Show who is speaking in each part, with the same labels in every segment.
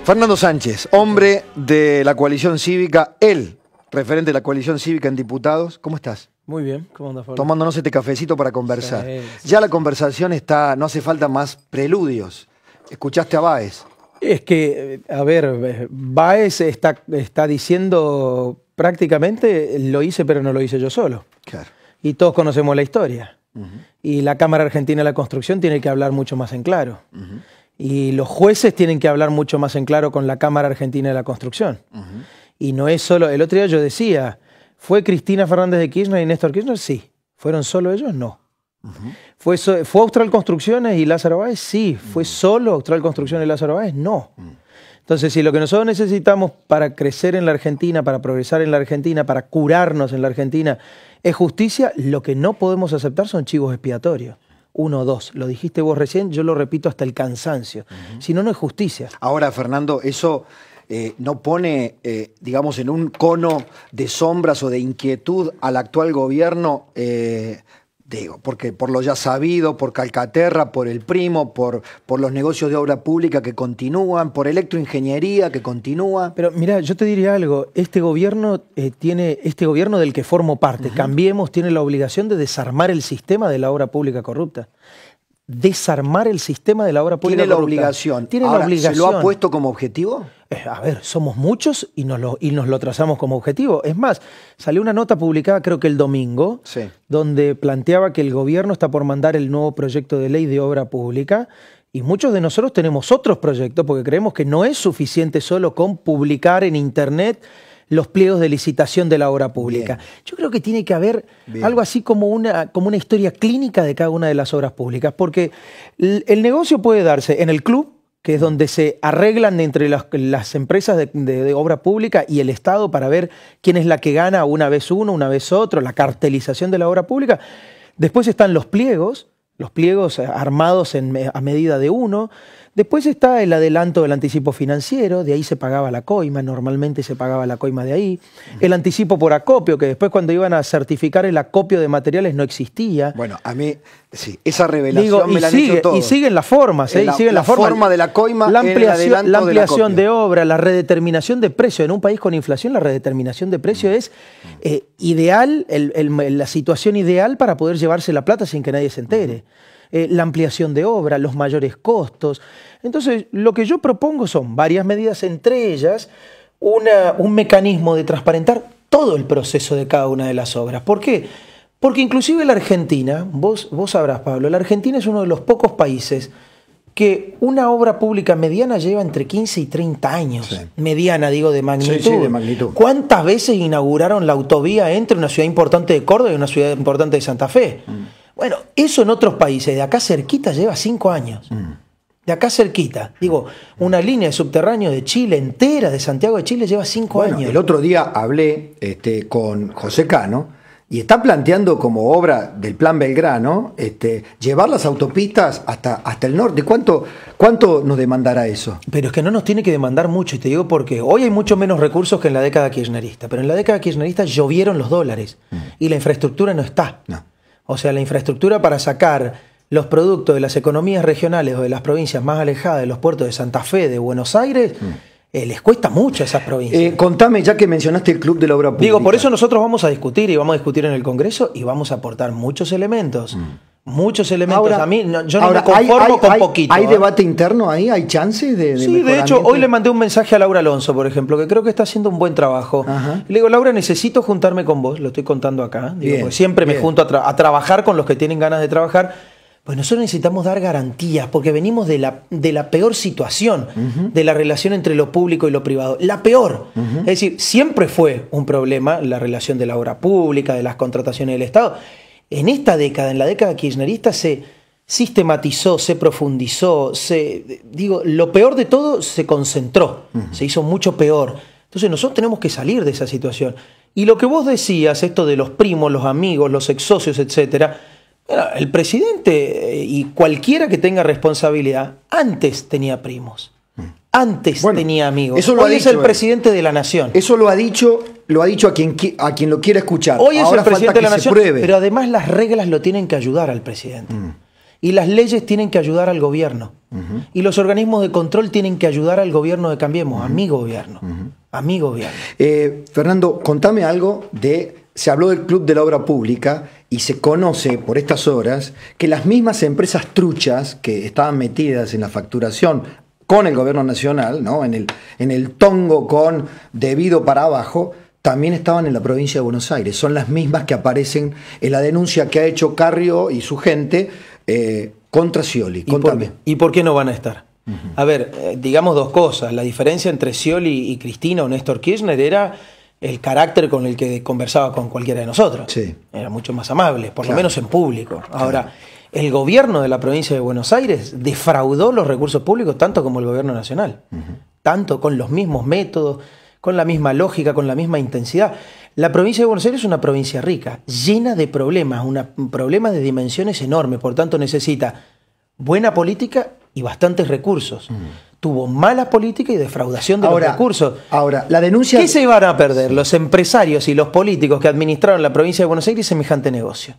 Speaker 1: Fernando Sánchez, hombre de la coalición cívica, él, referente de la coalición cívica en diputados. ¿Cómo estás?
Speaker 2: Muy bien, ¿cómo andas, Pablo?
Speaker 1: Tomándonos este cafecito para conversar.
Speaker 2: Sí.
Speaker 1: Ya la conversación está, no hace falta más preludios. ¿Escuchaste a Báez?
Speaker 2: Es que, a ver, Báez está diciendo prácticamente, lo hice pero no lo hice yo solo.
Speaker 1: Claro.
Speaker 2: Y todos conocemos la historia. Y la Cámara Argentina de la Construcción tiene que hablar mucho más en claro. Y los jueces tienen que hablar mucho más en claro con la Cámara Argentina de la Construcción. Y no es solo... El otro día yo decía, ¿fue Cristina Fernández de Kirchner y Néstor Kirchner? Sí. ¿Fueron solo ellos? No. ¿Fue Austral Construcciones y Lázaro Báez? Sí. ¿Fue solo Austral Construcciones y Lázaro Báez? No. Entonces, si lo que nosotros necesitamos para crecer en la Argentina, para progresar en la Argentina, para curarnos en la Argentina, es justicia, lo que no podemos aceptar son chivos expiatorios. 1 o 2. Lo dijiste vos recién, yo lo repito hasta el cansancio. Si no, no es justicia.
Speaker 1: Ahora, Fernando, eso no pone, digamos, en un cono de sombras o de inquietud al actual gobierno, digo, porque por lo ya sabido, por Calcaterra, por el Primo, por los negocios de obra pública que continúan, por electroingeniería que continúa.
Speaker 2: Pero mira, yo te diría algo, este gobierno del que formo parte, Cambiemos, tiene la obligación de desarmar el sistema de la obra pública corrupta. Desarmar el sistema de la obra pública corrupta.
Speaker 1: Tiene la obligación. ¿Se lo ha puesto como objetivo?
Speaker 2: A ver, somos muchos y nos lo trazamos como objetivo. Es más, salió una nota publicada creo que el domingo, donde planteaba que el gobierno está por mandar el nuevo proyecto de ley de obra pública y muchos de nosotros tenemos otros proyectos porque creemos que no es suficiente solo con publicar en internet los pliegos de licitación de la obra pública. Bien. Yo creo que tiene que haber algo así como una historia clínica de cada una de las obras públicas, porque el negocio puede darse en el club, que es donde se arreglan entre las empresas de obra pública y el Estado para ver quién es la que gana una vez uno, una vez otro, la cartelización de la obra pública. Después están los pliegos armados a medida de uno. Después está el adelanto del anticipo financiero, de ahí se pagaba la coima, normalmente se pagaba la coima de ahí. El anticipo por acopio, que después cuando iban a certificar el acopio de materiales no existía.
Speaker 1: Bueno, a mí, sí, esa revelación me la han hecho todos.
Speaker 2: Y siguen las formas,
Speaker 1: la forma de la coima,
Speaker 2: la ampliación de obra, la redeterminación de precio. En un país con inflación, la redeterminación de precio es ideal, la situación ideal para poder llevarse la plata sin que nadie se entere. La ampliación de obra, los mayores costos. Entonces, lo que yo propongo son varias medidas, entre ellas un mecanismo de transparentar todo el proceso de cada una de las obras. ¿Por qué? Porque inclusive la Argentina, vos sabrás, Pablo, la Argentina es uno de los pocos países que una obra pública mediana lleva entre 15 y 30 años. Sí. Mediana, digo, de magnitud.
Speaker 1: Sí, de magnitud.
Speaker 2: ¿Cuántas veces inauguraron la autovía entre una ciudad importante de Córdoba y una ciudad importante de Santa Fe? Bueno, eso en otros países, de acá cerquita, lleva 5 años. De acá cerquita. Digo, una línea de subterráneo de Chile entera, de Santiago de Chile, lleva 5 años.
Speaker 1: El otro día hablé con José Cano y está planteando como obra del Plan Belgrano llevar las autopistas hasta el norte. ¿Cuánto nos demandará eso?
Speaker 2: Pero es que no nos tiene que demandar mucho, y te digo porque hoy hay mucho menos recursos que en la década kirchnerista, pero en la década kirchnerista llovieron los dólares y la infraestructura no está. No. O sea, la infraestructura para sacar los productos de las economías regionales o de las provincias más alejadas de los puertos de Santa Fe, de Buenos Aires, les cuesta mucho a esas provincias.
Speaker 1: Contame, ya que mencionaste el Club de la Obra Pública.
Speaker 2: Digo, por eso nosotros vamos a discutir y vamos a discutir en el Congreso y vamos a aportar muchos elementos. Muchos elementos.
Speaker 1: Ahora,
Speaker 2: a mí, yo no me conformo con poquito.
Speaker 1: ¿Hay debate interno ahí? ¿Hay chances de
Speaker 2: Sí, de hecho, hoy le mandé un mensaje a Laura Alonso, por ejemplo, que creo que está haciendo un buen trabajo. Le digo, Laura, necesito juntarme con vos, lo estoy contando acá. Digo, porque siempre me junto a trabajar con los que tienen ganas de trabajar. Pues nosotros necesitamos dar garantías, porque venimos de la peor situación de la relación entre lo público y lo privado. La peor. Es decir, siempre fue un problema la relación de la obra pública, de las contrataciones del Estado. En esta década, en la década kirchnerista, se sistematizó, se profundizó, lo peor de todo se concentró, se hizo mucho peor. Entonces nosotros tenemos que salir de esa situación. Y lo que vos decías, esto de los primos, los amigos, los ex socios, etcétera, el presidente y cualquiera que tenga responsabilidad antes tenía primos. Antes tenía amigos.
Speaker 1: Eso
Speaker 2: Hoy es el presidente de la nación.
Speaker 1: Eso lo ha dicho a quien lo quiera escuchar.
Speaker 2: Hoy es el presidente de la nación, pero además las reglas lo tienen que ayudar al presidente. Y las leyes tienen que ayudar al gobierno. Y los organismos de control tienen que ayudar al gobierno de Cambiemos, a mi gobierno. A mi gobierno.
Speaker 1: Fernando, contame algo de... Se habló del Club de la Obra Pública y se conoce por estas horas que las mismas empresas truchas que estaban metidas en la facturación con el gobierno nacional, ¿no? en el tongo con debido para abajo, también estaban en la provincia de Buenos Aires. Son las mismas que aparecen en la denuncia que ha hecho Carrió y su gente contra Scioli. Contame.
Speaker 2: ¿Y por qué no van a estar? A ver, digamos dos cosas. La diferencia entre Scioli y Cristina o Néstor Kirchner era el carácter con el que conversaba con cualquiera de nosotros.
Speaker 1: Sí.
Speaker 2: Era mucho más amable, por lo menos en público. Ahora, el gobierno de la provincia de Buenos Aires defraudó los recursos públicos tanto como el gobierno nacional. Tanto, con los mismos métodos, con la misma lógica, con la misma intensidad. La provincia de Buenos Aires es una provincia rica, llena de problemas, un problema de dimensiones enormes, por tanto necesita buena política y bastantes recursos. Tuvo mala política y defraudación de los recursos.
Speaker 1: Ahora, la denuncia...
Speaker 2: ¿Qué se van a perder los empresarios y los políticos que administraron la provincia de Buenos Aires semejante negocio?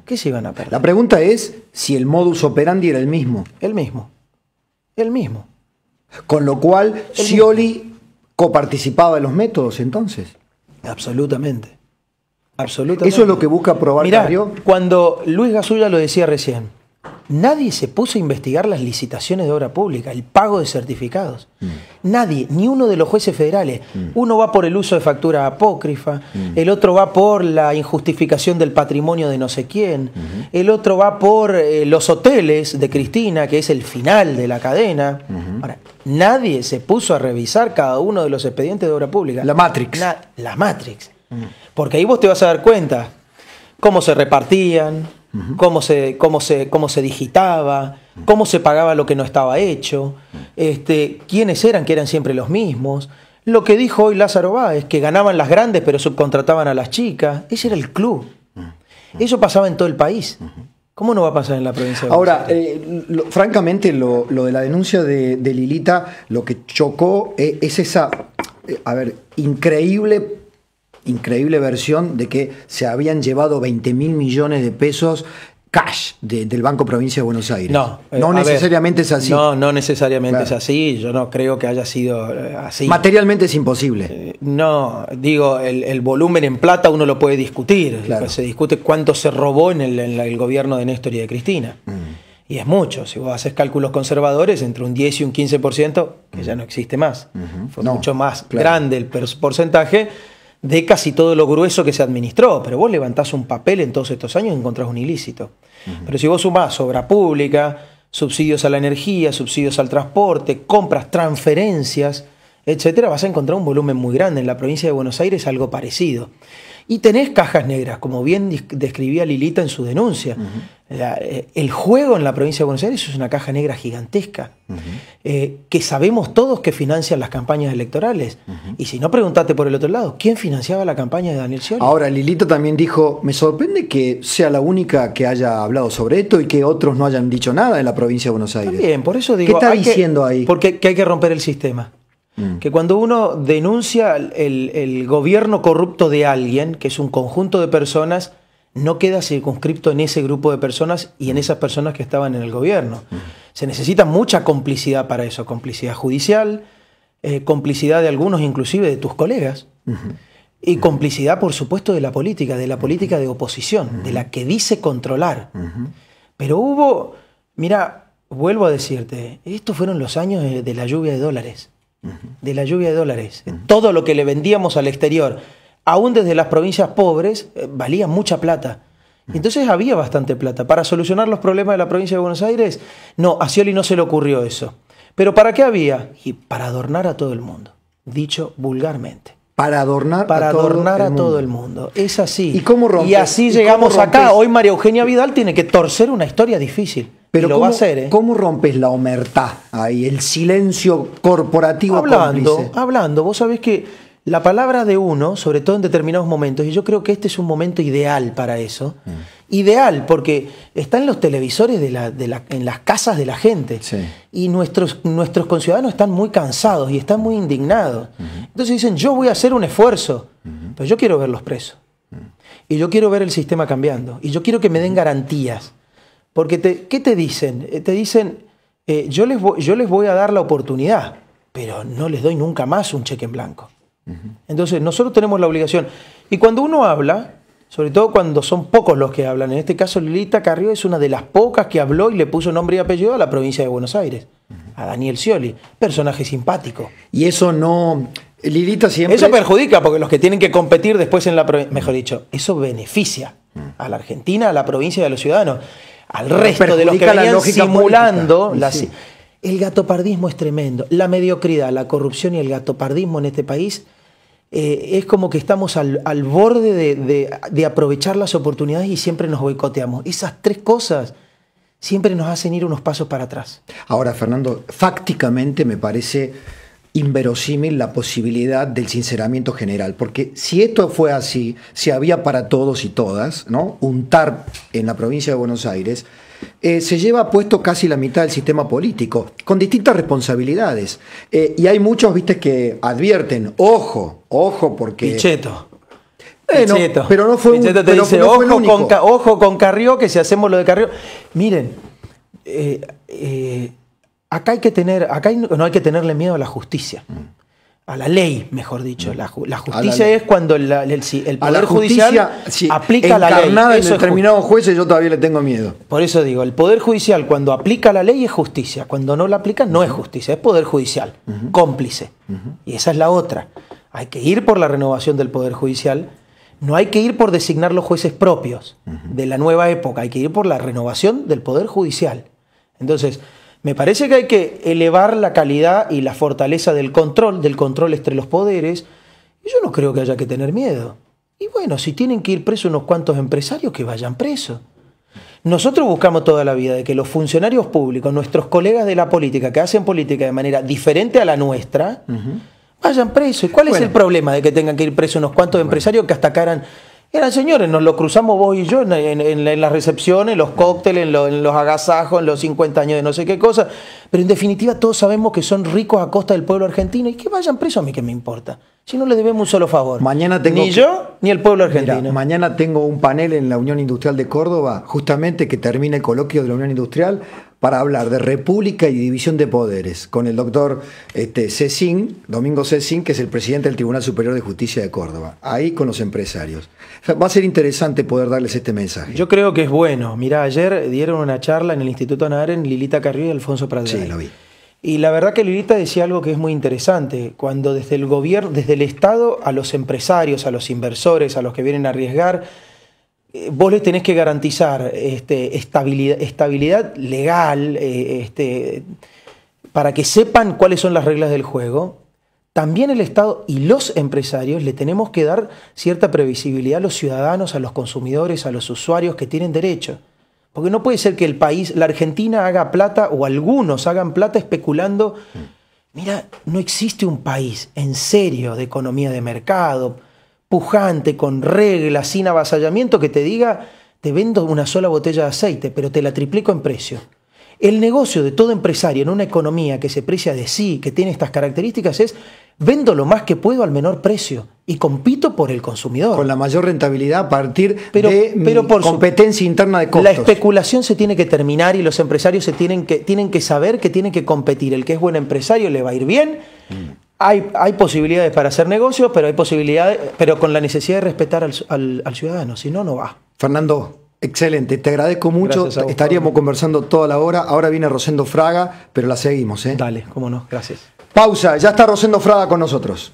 Speaker 2: ¿Qué se iban a perder?
Speaker 1: La pregunta es si el modus operandi era el mismo.
Speaker 2: El mismo. El mismo.
Speaker 1: Con lo cual, Scioli coparticipaba de los métodos, entonces.
Speaker 2: Absolutamente. Absolutamente.
Speaker 1: Eso es lo que busca probar Carrió.
Speaker 2: Cuando Luis Gasulla lo decía recién, nadie se puso a investigar las licitaciones de obra pública, el pago de certificados. Nadie, ni uno de los jueces federales. Uno va por el uso de factura apócrifa, el otro va por la injustificación del patrimonio de no sé quién, el otro va por los hoteles de Cristina, que es el final de la cadena. Ahora, nadie se puso a revisar cada uno de los expedientes de obra pública.
Speaker 1: La Matrix.
Speaker 2: La Matrix. Porque ahí vos te vas a dar cuenta cómo se repartían, cómo se digitaba, cómo se pagaba lo que no estaba hecho, quiénes eran, que eran siempre los mismos. Lo que dijo hoy Lázaro Báez, que ganaban las grandes pero subcontrataban a las chicas. Ese era el club. Eso pasaba en todo el país. ¿Cómo no va a pasar en la provincia de Buenos Aires?
Speaker 1: Ahora, francamente, lo de la denuncia de Lilita, lo que chocó es esa, increíble versión de que se habían llevado 20.000 millones de pesos cash del Banco Provincia de Buenos Aires. No necesariamente es así.
Speaker 2: No necesariamente es así. Yo no creo que haya sido así.
Speaker 1: Materialmente es imposible.
Speaker 2: No, digo, el volumen en plata uno lo puede discutir.
Speaker 1: Claro.
Speaker 2: Se discute cuánto se robó en el gobierno de Néstor y de Cristina. Y es mucho. Si vos haces cálculos conservadores, entre un 10 y un 15%, que ya no existe más. Fue mucho más grande el porcentaje de casi todo lo grueso que se administró, pero vos levantás un papel en todos estos años y encontrás un ilícito. Pero si vos sumás obra pública, subsidios a la energía, subsidios al transporte, compras, transferencias, etcétera, vas a encontrar un volumen muy grande. En la provincia de Buenos Aires algo parecido. Y tenés cajas negras, como bien describía Lilita en su denuncia. El juego en la provincia de Buenos Aires es una caja negra gigantesca, que sabemos todos que financian las campañas electorales. Y si no, preguntate por el otro lado, ¿quién financiaba la campaña de Daniel Scioli?
Speaker 1: Ahora, Lilita también dijo, me sorprende que sea la única que haya hablado sobre esto y que otros no hayan dicho nada en la provincia de Buenos Aires.
Speaker 2: También, por eso digo,
Speaker 1: ¿qué está diciendo ahí?
Speaker 2: Porque hay que romper el sistema. Que cuando uno denuncia el gobierno corrupto de alguien, que es un conjunto de personas, no queda circunscripto en ese grupo de personas y en esas personas que estaban en el gobierno. Se necesita mucha complicidad para eso, complicidad judicial, complicidad de algunos inclusive de tus colegas, y complicidad, por supuesto, de la política de oposición, de la que dice controlar. Pero hubo, mira, vuelvo a decirte, estos fueron los años de la lluvia de dólares. De la lluvia de dólares. Todo lo que le vendíamos al exterior, aún desde las provincias pobres, valía mucha plata. Y entonces había bastante plata. Para solucionar los problemas de la provincia de Buenos Aires, no, a Scioli no se le ocurrió eso. ¿Pero para qué había? Y para adornar a todo el mundo, dicho vulgarmente.
Speaker 1: Para adornar
Speaker 2: a todo el mundo. Es así.
Speaker 1: ¿Y cómo rompes?
Speaker 2: Y así llegamos acá. Hoy María Eugenia Vidal tiene que torcer una historia difícil.
Speaker 1: Pero
Speaker 2: lo va a hacer,
Speaker 1: ¿cómo rompes la omertá ahí, el silencio corporativo cómplice?
Speaker 2: Hablando, vos sabés que la palabra de uno, sobre todo en determinados momentos, y yo creo que este es un momento ideal para eso, ideal porque está en los televisores en las casas de la gente, y nuestros conciudadanos están muy cansados y están muy indignados. Entonces dicen, yo voy a hacer un esfuerzo, pero yo quiero verlos presos, y yo quiero ver el sistema cambiando, y yo quiero que me den garantías. Porque ¿qué te dicen? Te dicen, yo les voy a dar la oportunidad, pero no les doy nunca más un cheque en blanco. Entonces, nosotros tenemos la obligación. Y cuando uno habla, sobre todo cuando son pocos los que hablan, en este caso Lilita Carrió es una de las pocas que habló y le puso nombre y apellido a la provincia de Buenos Aires, a Daniel Scioli, personaje simpático.
Speaker 1: Y eso no... Lilita siempre...
Speaker 2: Eso perjudica, porque los que tienen que competir después en la provincia, mejor dicho, eso beneficia a la Argentina, a la provincia y a los ciudadanos. Al resto de los que venían simulando... El gatopardismo es tremendo. La mediocridad, la corrupción y el gatopardismo en este país es como que estamos al borde de aprovechar las oportunidades y siempre nos boicoteamos. Esas tres cosas siempre nos hacen ir unos pasos para atrás.
Speaker 1: Ahora, Fernando, fácticamente me parece inverosímil la posibilidad del sinceramiento general, porque si esto fue así, si había para todos y todas, ¿no?, un TARP en la provincia de Buenos Aires, se lleva puesto casi la mitad del sistema político, con distintas responsabilidades. Y hay muchos, viste, que advierten, ojo, porque...
Speaker 2: Pichetto.
Speaker 1: Pichetto. Pero no fue
Speaker 2: Pichetto te dice, ojo con Carrió, que si hacemos lo de Carrió... Miren, acá no hay que tenerle miedo a la justicia. A la ley, mejor dicho. La justicia es cuando el Poder Judicial aplica la ley.
Speaker 1: Encarnada en determinados jueces, yo todavía le tengo miedo.
Speaker 2: Por eso digo, el Poder Judicial cuando aplica la ley es justicia. Cuando no la aplica no es justicia, es Poder Judicial, cómplice. Y esa es la otra. Hay que ir por la renovación del Poder Judicial. No hay que ir por designar los jueces propios de la nueva época. Hay que ir por la renovación del Poder Judicial. Entonces... me parece que hay que elevar la calidad y la fortaleza del control entre los poderes. Y yo no creo que haya que tener miedo. Y bueno, si tienen que ir presos unos cuantos empresarios, que vayan presos. Nosotros buscamos toda la vida de que los funcionarios públicos, nuestros colegas de la política, que hacen política de manera diferente a la nuestra, vayan presos. ¿Y cuál es el problema de que tengan que ir presos unos cuantos empresarios que hasta acá eran señores? Nos lo cruzamos vos y yo en las recepciones, en los cócteles, en los agasajos, en los 50 años de no sé qué cosa. Pero en definitiva todos sabemos que son ricos a costa del pueblo argentino y que vayan presos, a mí qué me importa. Si no les debemos un solo favor. Ni yo ni el pueblo argentino.
Speaker 1: Mira, mañana tengo un panel en la Unión Industrial de Córdoba, justamente que termina el coloquio de la Unión Industrial, para hablar de república y división de poderes, con el doctor Domingo Cecín, que es el presidente del Tribunal Superior de Justicia de Córdoba, ahí con los empresarios. O sea, va a ser interesante poder darles este mensaje.
Speaker 2: Yo creo que es bueno. Mirá, ayer dieron una charla en el Instituto Ana Aren Lilita Carrió y Alfonso Pradera.
Speaker 1: Sí, lo vi.
Speaker 2: Y la verdad que Lilita decía algo que es muy interesante, cuando desde el gobierno, desde el Estado, a los empresarios, a los inversores, a los que vienen a arriesgar, vos les tenés que garantizar estabilidad legal, para que sepan cuáles son las reglas del juego. También el Estado y los empresarios le tenemos que dar cierta previsibilidad a los ciudadanos, a los consumidores, a los usuarios que tienen derecho. Porque no puede ser que el país, la Argentina, haga plata, o algunos hagan plata especulando. Mira, no existe un país en serio de economía de mercado, pujante, con reglas, sin avasallamiento, que te diga, te vendo una sola botella de aceite, pero te la triplico en precio. El negocio de todo empresario en una economía que se precia de sí, que tiene estas características, es vendo lo más que puedo al menor precio y compito por el consumidor.
Speaker 1: Con la mayor rentabilidad a partir de competencia interna de costos.
Speaker 2: La especulación se tiene que terminar y los empresarios tienen que saber que tienen que competir. El que es buen empresario le va a ir bien. Hay posibilidades para hacer negocios, pero con la necesidad de respetar al ciudadano. Si no, no va.
Speaker 1: Fernando, excelente. Te agradezco mucho. Estaríamos conversando toda la hora. Ahora viene Rosendo Fraga, pero la seguimos, ¿eh?
Speaker 2: Dale, cómo no. Gracias.
Speaker 1: Pausa. Ya está Rosendo Fraga con nosotros.